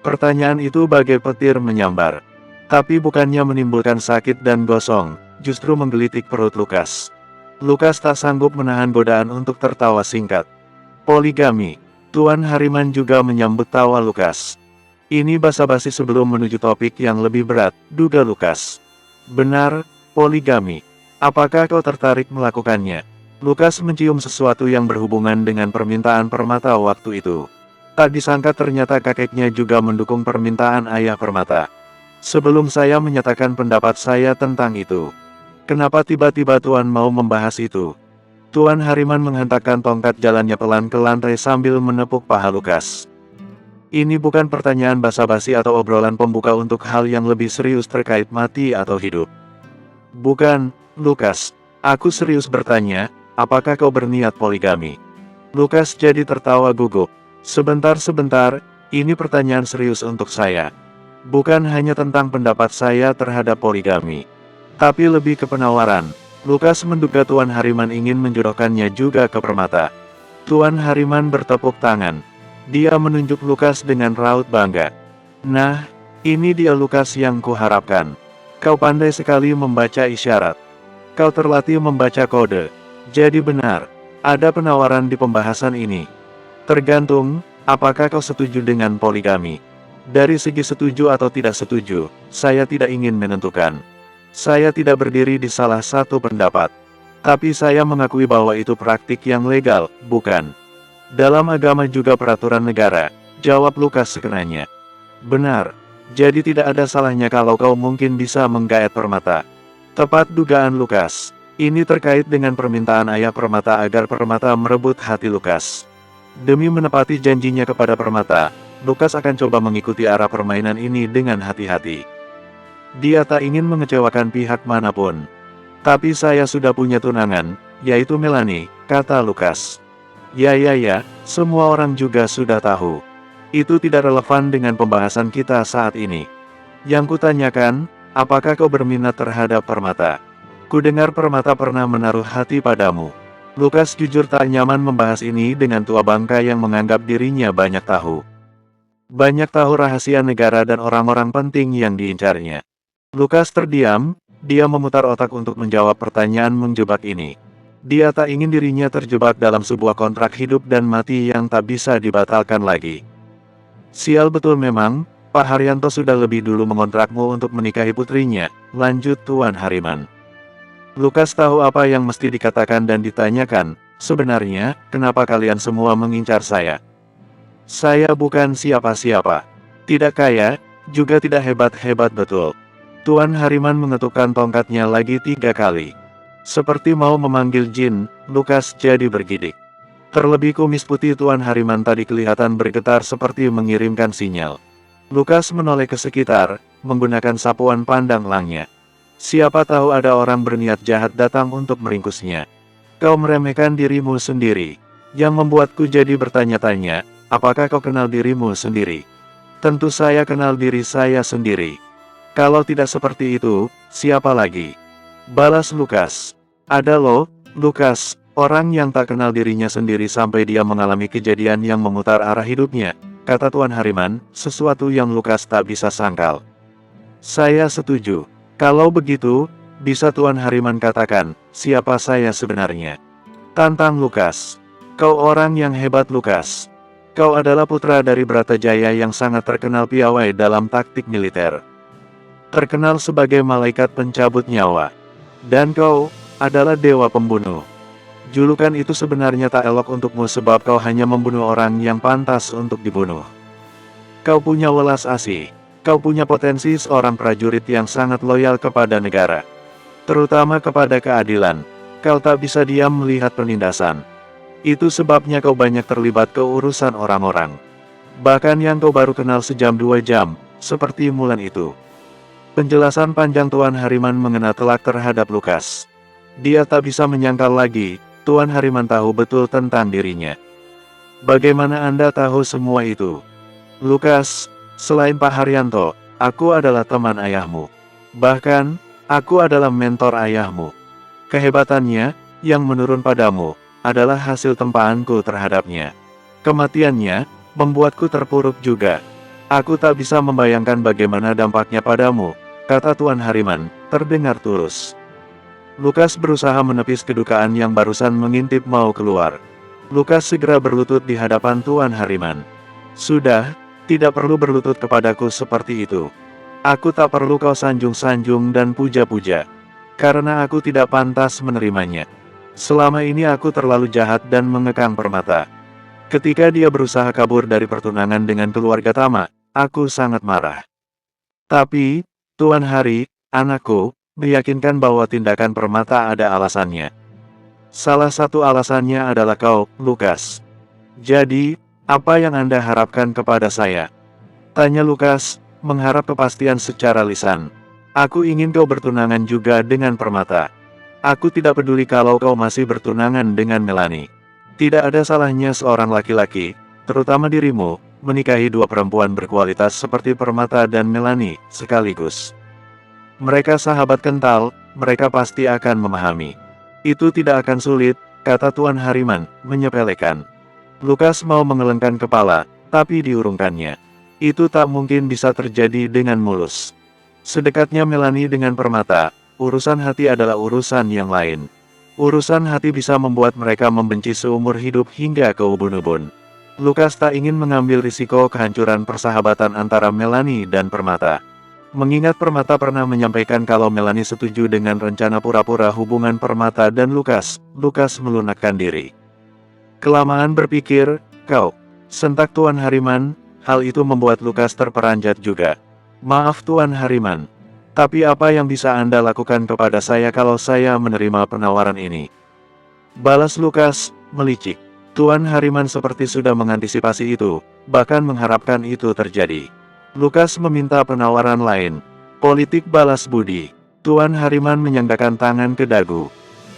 Pertanyaan itu bagai petir menyambar. Tapi bukannya menimbulkan sakit dan gosong, justru menggelitik perut Lukas. Lukas tak sanggup menahan godaan untuk tertawa singkat. Poligami. Tuan Hariman juga menyambut tawa Lukas. Ini basa-basi sebelum menuju topik yang lebih berat, duga Lukas. Benar, poligami. Apakah kau tertarik melakukannya? Lukas mencium sesuatu yang berhubungan dengan permintaan Permata waktu itu. Tak disangka ternyata kakeknya juga mendukung permintaan ayah Permata. Sebelum saya menyatakan pendapat saya tentang itu, kenapa tiba-tiba Tuan mau membahas itu? Tuan Hariman menghentakkan tongkat jalannya pelan ke lantai sambil menepuk paha Lukas. Ini bukan pertanyaan basa-basi atau obrolan pembuka untuk hal yang lebih serius terkait mati atau hidup. Bukan, Lukas. Aku serius bertanya, apakah kau berniat poligami? Lukas jadi tertawa gugup. Sebentar, ini pertanyaan serius untuk saya. Bukan hanya tentang pendapat saya terhadap poligami, tapi lebih ke penawaran. Lukas menduga Tuan Hariman ingin menjodohkannya juga ke Permata. Tuan Hariman bertepuk tangan. Dia menunjuk Lukas dengan raut bangga. Nah, ini dia Lukas yang kuharapkan. Kau pandai sekali membaca isyarat. Kau terlatih membaca kode. Jadi benar, ada penawaran di pembahasan ini. Tergantung, apakah kau setuju dengan poligami. Dari segi setuju atau tidak setuju, saya tidak ingin menentukan. Saya tidak berdiri di salah satu pendapat. Tapi saya mengakui bahwa itu praktik yang legal, bukan? Dalam agama juga peraturan negara, jawab Lukas sekenanya. Benar, jadi tidak ada salahnya kalau kau mungkin bisa menggaet Permata. Tepat dugaan Lukas. Ini terkait dengan permintaan ayah Permata agar Permata merebut hati Lukas. Demi menepati janjinya kepada Permata, Lukas akan coba mengikuti arah permainan ini dengan hati-hati. Dia tak ingin mengecewakan pihak manapun. Tapi saya sudah punya tunangan, yaitu Melanie, kata Lukas. Ya, semua orang juga sudah tahu. Itu tidak relevan dengan pembahasan kita saat ini. Yang kutanyakan, apakah kau berminat terhadap Permata? Kudengar Permata pernah menaruh hati padamu. Lukas jujur tak nyaman membahas ini dengan tua bangka yang menganggap dirinya banyak tahu. Banyak tahu rahasia negara dan orang-orang penting yang diincarnya. Lukas terdiam. Dia memutar otak untuk menjawab pertanyaan menjebak ini. Dia tak ingin dirinya terjebak dalam sebuah kontrak hidup dan mati yang tak bisa dibatalkan lagi. Sial betul memang, Pak Haryanto sudah lebih dulu mengontrakmu untuk menikahi putrinya, lanjut Tuan Hariman. Lukas tahu apa yang mesti dikatakan dan ditanyakan, sebenarnya, kenapa kalian semua mengincar saya? Saya bukan siapa-siapa. Tidak kaya, juga tidak hebat-hebat betul. Tuan Hariman mengetukkan tongkatnya lagi 3 kali. Seperti mau memanggil jin, Lukas jadi bergidik. Terlebih kumis putih Tuan Hariman tadi kelihatan bergetar seperti mengirimkan sinyal. Lukas menoleh ke sekitar, menggunakan sapuan pandang langnya. Siapa tahu ada orang berniat jahat datang untuk meringkusnya. Kau meremehkan dirimu sendiri. Yang membuatku jadi bertanya-tanya, apakah kau kenal dirimu sendiri? Tentu saya kenal diri saya sendiri. Kalau tidak seperti itu, siapa lagi? Balas Lukas. Ada loh, Lukas, orang yang tak kenal dirinya sendiri sampai dia mengalami kejadian yang memutar arah hidupnya, kata Tuan Hariman, sesuatu yang Lukas tak bisa sangkal. Saya setuju. Kalau begitu, bisa Tuan Hariman katakan, siapa saya sebenarnya? Tantang Lukas. Kau orang yang hebat Lukas. Kau adalah putra dari Bratajaya yang sangat terkenal piawai dalam taktik militer. Terkenal sebagai malaikat pencabut nyawa. Dan kau adalah dewa pembunuh. Julukan itu sebenarnya tak elok untukmu sebab kau hanya membunuh orang yang pantas untuk dibunuh. Kau punya welas asih. Kau punya potensi seorang prajurit yang sangat loyal kepada negara. Terutama kepada keadilan. Kau tak bisa diam melihat penindasan. Itu sebabnya kau banyak terlibat ke urusan orang-orang. Bahkan yang kau baru kenal sejam 2 jam, seperti Mulan itu. Penjelasan panjang Tuan Hariman mengena telak terhadap Lukas. Dia tak bisa menyangkal lagi, Tuan Hariman tahu betul tentang dirinya. Bagaimana Anda tahu semua itu? Lukas, selain Pak Haryanto, aku adalah teman ayahmu. Bahkan, aku adalah mentor ayahmu. Kehebatannya, yang menurun padamu, adalah hasil tempaanku terhadapnya. Kematiannya, membuatku terpuruk juga. Aku tak bisa membayangkan bagaimana dampaknya padamu, kata Tuan Hariman, terdengar tulus. Lukas berusaha menepis kedukaan yang barusan mengintip mau keluar. Lukas segera berlutut di hadapan Tuan Hariman. Sudah, tidak perlu berlutut kepadaku seperti itu. Aku tak perlu kau sanjung-sanjung dan puja-puja. Karena aku tidak pantas menerimanya. Selama ini aku terlalu jahat dan mengekang Permata. Ketika dia berusaha kabur dari pertunangan dengan keluarga Tama, aku sangat marah. Tapi, Tuan Hari, anakku, meyakinkan bahwa tindakan Permata ada alasannya. Salah satu alasannya adalah kau, Lukas. Jadi, apa yang Anda harapkan kepada saya? Tanya Lukas, mengharap kepastian secara lisan. Aku ingin kau bertunangan juga dengan Permata. Aku tidak peduli kalau kau masih bertunangan dengan Melanie. Tidak ada salahnya seorang laki-laki, terutama dirimu, menikahi 2 perempuan berkualitas seperti Permata dan Melanie, sekaligus. Mereka sahabat kental, mereka pasti akan memahami. Itu tidak akan sulit, kata Tuan Hariman, menyepelekan. Lukas mau mengelengkan kepala, tapi diurungkannya. Itu tak mungkin bisa terjadi dengan mulus. Sedekatnya Melanie dengan Permata, urusan hati adalah urusan yang lain. Urusan hati bisa membuat mereka membenci seumur hidup hingga ke ubun-ubun. Lukas tak ingin mengambil risiko kehancuran persahabatan antara Melanie dan Permata. Mengingat Permata pernah menyampaikan kalau Melanie setuju dengan rencana pura-pura hubungan Permata dan Lukas, Lukas melunakkan diri. Kelamaan berpikir, kau, sentak Tuan Hariman, hal itu membuat Lukas terperanjat juga. Maaf Tuan Hariman. Tapi apa yang bisa Anda lakukan kepada saya kalau saya menerima penawaran ini? Balas Lukas, melicik. Tuan Hariman seperti sudah mengantisipasi itu, bahkan mengharapkan itu terjadi. Lukas meminta penawaran lain. Politik balas budi. Tuan Hariman menyanggakan tangan ke dagu.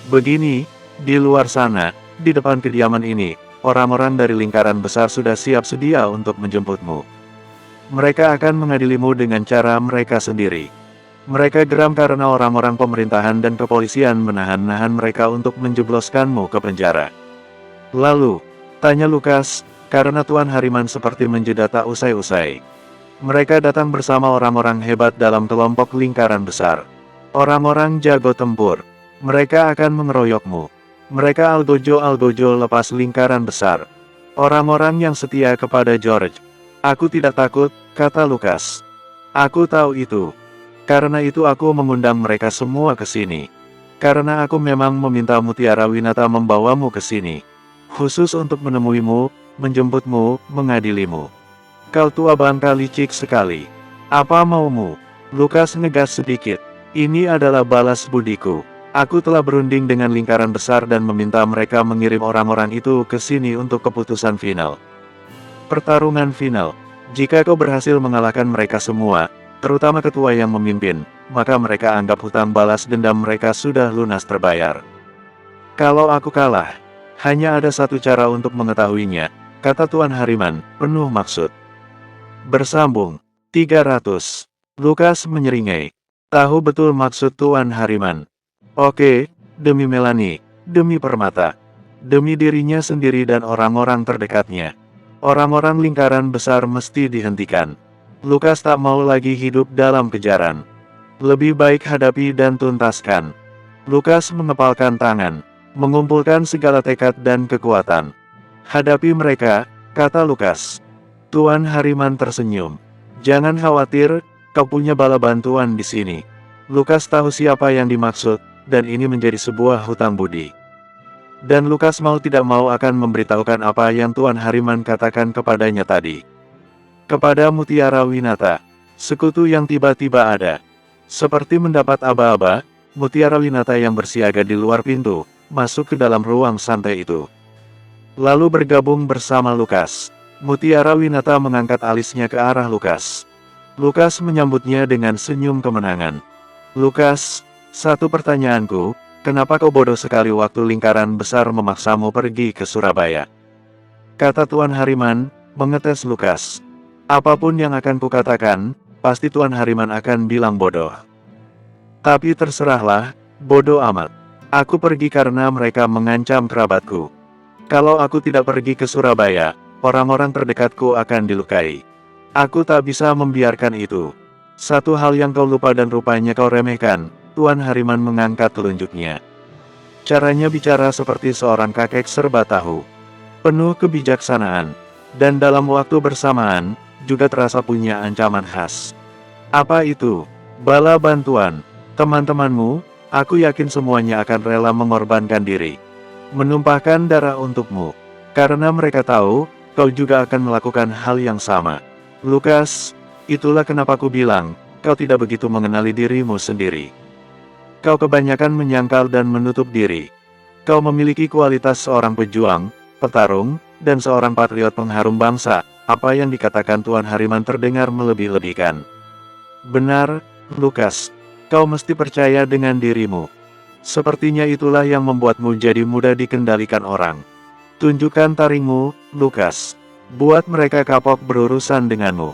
Begini, di luar sana, di depan kediaman ini, orang-orang dari lingkaran besar sudah siap sedia untuk menjemputmu. Mereka akan mengadilimu dengan cara mereka sendiri. Mereka geram karena orang-orang pemerintahan dan kepolisian menahan-nahan mereka untuk menjebloskanmu ke penjara. Lalu, tanya Lukas, karena Tuan Hariman seperti menjeda tak usai-usai. Mereka datang bersama orang-orang hebat dalam kelompok lingkaran besar. Orang-orang jago tempur. Mereka akan mengeroyokmu. Mereka algojo-algojo lepas lingkaran besar. Orang-orang yang setia kepada George. Aku tidak takut, kata Lukas. Aku tahu itu. Karena itu aku mengundang mereka semua ke sini. Karena aku memang meminta Mutiara Winata membawamu ke sini. Khusus untuk menemuimu, menjemputmu, mengadilimu. Kau tua bangka licik sekali. Apa maumu? Lukas ngegas sedikit. Ini adalah balas budiku. Aku telah berunding dengan lingkaran besar dan meminta mereka mengirim orang-orang itu ke sini untuk keputusan final. Pertarungan final. Jika kau berhasil mengalahkan mereka semua, terutama ketua yang memimpin, maka mereka anggap hutang balas dendam mereka sudah lunas terbayar. Kalau aku kalah, hanya ada satu cara untuk mengetahuinya, kata Tuan Hariman, penuh maksud. Bersambung. 300. Lukas menyeringai. Tahu betul maksud Tuan Hariman. Oke, demi Melanie, demi Permata, demi dirinya sendiri dan orang-orang terdekatnya. Orang-orang lingkaran besar mesti dihentikan. Lukas tak mau lagi hidup dalam kejaran. Lebih baik hadapi dan tuntaskan. Lukas mengepalkan tangan, mengumpulkan segala tekad dan kekuatan. Hadapi mereka, kata Lukas. Tuan Hariman tersenyum. Jangan khawatir, kau punya bala bantuan di sini. Lukas tahu siapa yang dimaksud, dan ini menjadi sebuah hutang budi. Dan Lukas mau tidak mau akan memberitahukan apa yang Tuan Hariman katakan kepadanya tadi. Kepada Mutiara Winata, sekutu yang tiba-tiba ada. Seperti mendapat aba-aba, Mutiara Winata yang bersiaga di luar pintu, masuk ke dalam ruang santai itu. Lalu bergabung bersama Lukas. Mutiara Winata mengangkat alisnya ke arah Lukas. Lukas menyambutnya dengan senyum kemenangan. Lukas, satu pertanyaanku, kenapa kau bodoh sekali waktu lingkaran besar memaksamu pergi ke Surabaya? Kata Tuan Hariman, mengetes Lukas. Apapun yang akan kukatakan, pasti Tuan Hariman akan bilang bodoh. Tapi terserahlah, bodoh amat. Aku pergi karena mereka mengancam kerabatku. Kalau aku tidak pergi ke Surabaya, orang-orang terdekatku akan dilukai. Aku tak bisa membiarkan itu. Satu hal yang kau lupa dan rupanya kau remehkan, Tuan Hariman mengangkat telunjuknya. Caranya bicara seperti seorang kakek serba tahu. Penuh kebijaksanaan. Dan dalam waktu bersamaan, juga terasa punya ancaman khas. Apa itu? Bala bantuan. Teman-temanmu, aku yakin semuanya akan rela mengorbankan diri. Menumpahkan darah untukmu. Karena mereka tahu, kau juga akan melakukan hal yang sama. Lukas, itulah kenapa ku bilang, kau tidak begitu mengenali dirimu sendiri. Kau kebanyakan menyangkal dan menutup diri. Kau memiliki kualitas seorang pejuang, petarung, dan seorang patriot pengharum bangsa. Apa yang dikatakan Tuan Hariman terdengar melebih-lebihkan. Benar, Lukas. Kau mesti percaya dengan dirimu. Sepertinya itulah yang membuatmu jadi mudah dikendalikan orang. Tunjukkan taringmu, Lukas. Buat mereka kapok berurusan denganmu.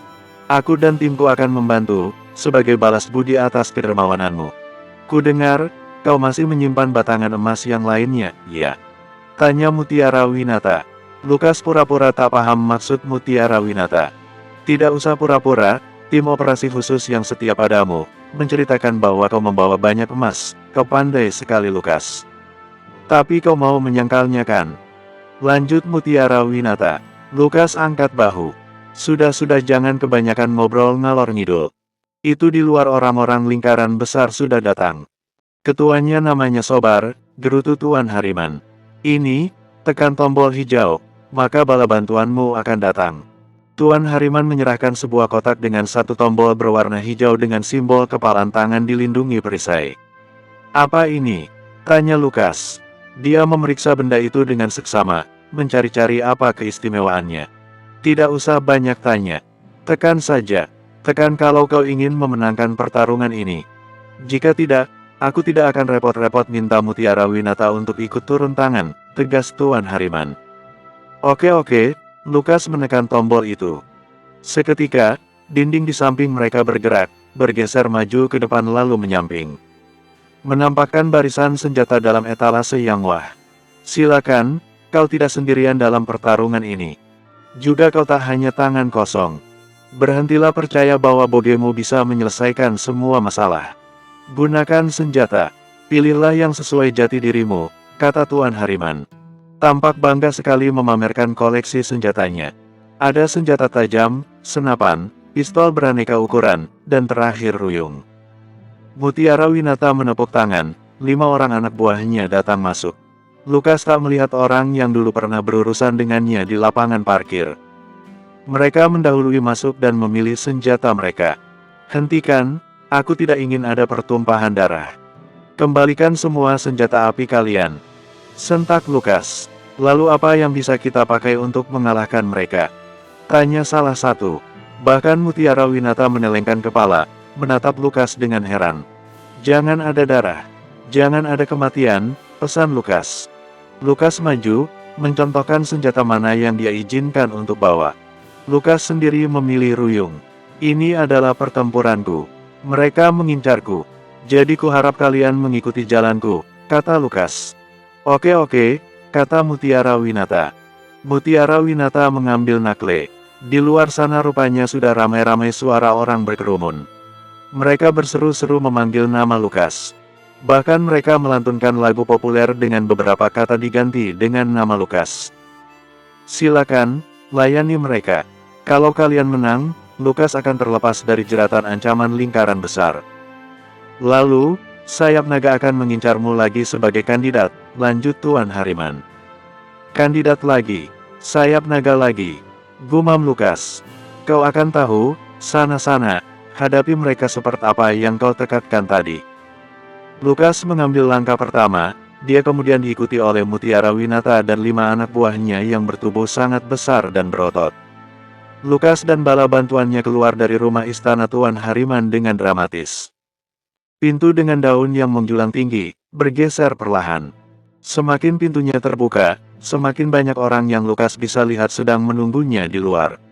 Aku dan timku akan membantu, sebagai balas budi atas kedermawananmu. Ku dengar, kau masih menyimpan batangan emas yang lainnya, ya? Tanya Mutiara Winata. Lukas pura-pura tak paham maksud Mutiara Winata. Tidak usah pura-pura, tim operasi khusus yang setia padamu, menceritakan bahwa kau membawa banyak emas. Kau pandai sekali Lukas. Tapi kau mau menyangkalnya kan? Lanjut Mutiara Winata. Lukas angkat bahu. Sudah-sudah jangan kebanyakan ngobrol ngalor ngidul. Itu di luar orang-orang lingkaran besar sudah datang. Ketuanya namanya Sobar, gerutu Tuan Hariman. Ini, tekan tombol hijau, maka bala bantuanmu akan datang. Tuan Hariman menyerahkan sebuah kotak dengan satu tombol berwarna hijau dengan simbol kepalan tangan dilindungi perisai. Apa ini? Tanya Lukas. Dia memeriksa benda itu dengan seksama, mencari-cari apa keistimewaannya. Tidak usah banyak tanya. Tekan saja. Tekan kalau kau ingin memenangkan pertarungan ini. Jika tidak, aku tidak akan repot-repot minta Mutiara Winata untuk ikut turun tangan, tegas Tuan Hariman. Oke, Lukas menekan tombol itu. Seketika, dinding di samping mereka bergerak, bergeser maju ke depan lalu menyamping. Menampakkan barisan senjata dalam etalase yang wah. Silakan, kau tidak sendirian dalam pertarungan ini. Juga kau tak hanya tangan kosong. Berhentilah percaya bahwa bogemu bisa menyelesaikan semua masalah. Gunakan senjata. Pilihlah yang sesuai jati dirimu, kata Tuan Hariman. Tampak bangga sekali memamerkan koleksi senjatanya. Ada senjata tajam, senapan, pistol beraneka ukuran, dan terakhir ruyung. Mutiara Winata menepuk tangan, 5 orang anak buahnya datang masuk. Lukas tak melihat orang yang dulu pernah berurusan dengannya di lapangan parkir. Mereka mendahului masuk dan memilih senjata mereka. Hentikan, aku tidak ingin ada pertumpahan darah. Kembalikan semua senjata api kalian. Sentak Lukas. Lalu apa yang bisa kita pakai untuk mengalahkan mereka? Tanya salah satu. Bahkan Mutiara Winata menelengkan kepala, menatap Lukas dengan heran. Jangan ada darah. Jangan ada kematian, pesan Lukas. Lukas maju, mencontohkan senjata mana yang dia izinkan untuk bawa. Lukas sendiri memilih ruyung. Ini adalah pertempuranku. Mereka mengincarku. Jadi kuharap kalian mengikuti jalanku, kata Lukas. Oke, kata Mutiara Winata. Mutiara Winata mengambil nakle. Di luar sana rupanya sudah ramai-ramai suara orang berkerumun. Mereka berseru-seru memanggil nama Lukas. Bahkan mereka melantunkan lagu populer dengan beberapa kata diganti dengan nama Lukas. Silakan, layani mereka. Kalau kalian menang, Lukas akan terlepas dari jeratan ancaman lingkaran besar. Lalu, sayap naga akan mengincarmu lagi sebagai kandidat, lanjut Tuan Hariman. Kandidat lagi, sayap naga lagi, gumam Lukas. Kau akan tahu, sana-sana, hadapi mereka seperti apa yang kau tekadkan tadi. Lukas mengambil langkah pertama, dia kemudian diikuti oleh Mutiara Winata dan 5 anak buahnya yang bertubuh sangat besar dan berotot. Lukas dan bala bantuannya keluar dari rumah istana Tuan Hariman dengan dramatis. Pintu dengan daun yang menjulang tinggi, bergeser perlahan. Semakin pintunya terbuka, semakin banyak orang yang Lukas bisa lihat sedang menunggunya di luar.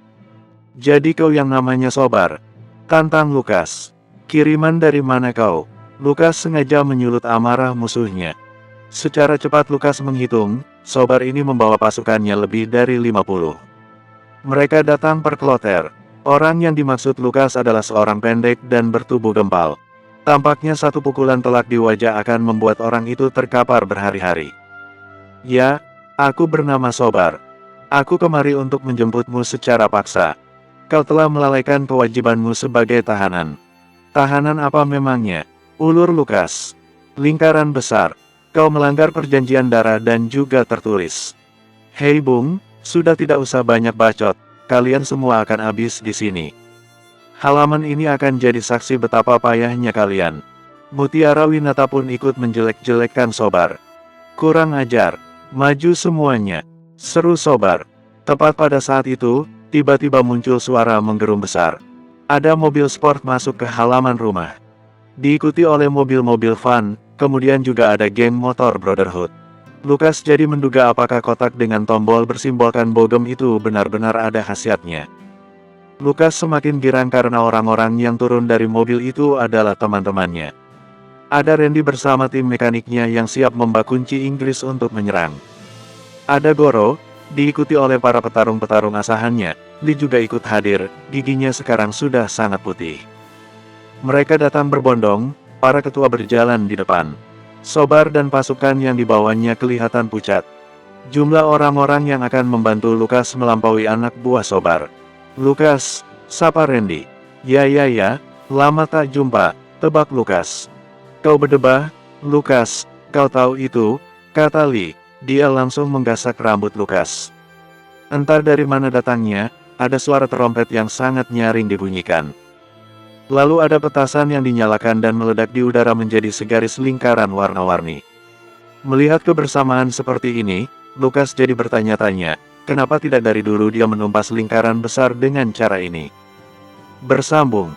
Jadi kau yang namanya Sobar? Tantang Lukas. Kiriman dari mana kau? Lukas sengaja menyulut amarah musuhnya. Secara cepat Lukas menghitung, Sobar ini membawa pasukannya lebih dari 50. Mereka datang perkloter. Orang yang dimaksud Lukas adalah seorang pendek dan bertubuh gempal. Tampaknya satu pukulan telak di wajah akan membuat orang itu terkapar berhari-hari. Ya, aku bernama Sobar. Aku kemari untuk menjemputmu secara paksa. Kau telah melalaikan kewajibanmu sebagai tahanan. Tahanan apa memangnya? Ulur Lukas. Lingkaran besar. Kau melanggar perjanjian darah dan juga tertulis. Hei Bung, sudah tidak usah banyak bacot, kalian semua akan habis di sini. Halaman ini akan jadi saksi betapa payahnya kalian. Mutiara Winata pun ikut menjelek-jelekkan Sobar. Kurang ajar, maju semuanya, seru Sobar. Tepat pada saat itu, tiba-tiba muncul suara menggerum besar. Ada mobil sport masuk ke halaman rumah. Diikuti oleh mobil-mobil van, kemudian juga ada geng motor Brotherhood. Lukas jadi menduga apakah kotak dengan tombol bersimbolkan bogem itu benar-benar ada khasiatnya. Lukas semakin girang karena orang-orang yang turun dari mobil itu adalah teman-temannya. Ada Randy bersama tim mekaniknya yang siap membak kunci Inggris untuk menyerang. Ada Goro, diikuti oleh para petarung-petarung asahannya. Lee juga ikut hadir, giginya sekarang sudah sangat putih. Mereka datang berbondong, para ketua berjalan di depan. Sobar dan pasukan yang dibawanya kelihatan pucat. Jumlah orang-orang yang akan membantu Lukas melampaui anak buah Sobar. "Lukas," sapa Randy. "Ya, lama tak jumpa," tebak Lukas. "Kau berdebah, Lukas, kau tahu itu," kata Lee. Dia langsung menggasak rambut Lukas. Entah dari mana datangnya, ada suara trompet yang sangat nyaring dibunyikan. Lalu ada petasan yang dinyalakan dan meledak di udara menjadi segaris lingkaran warna-warni. Melihat kebersamaan seperti ini, Lukas jadi bertanya-tanya, kenapa tidak dari dulu dia menumpas lingkaran besar dengan cara ini? Bersambung.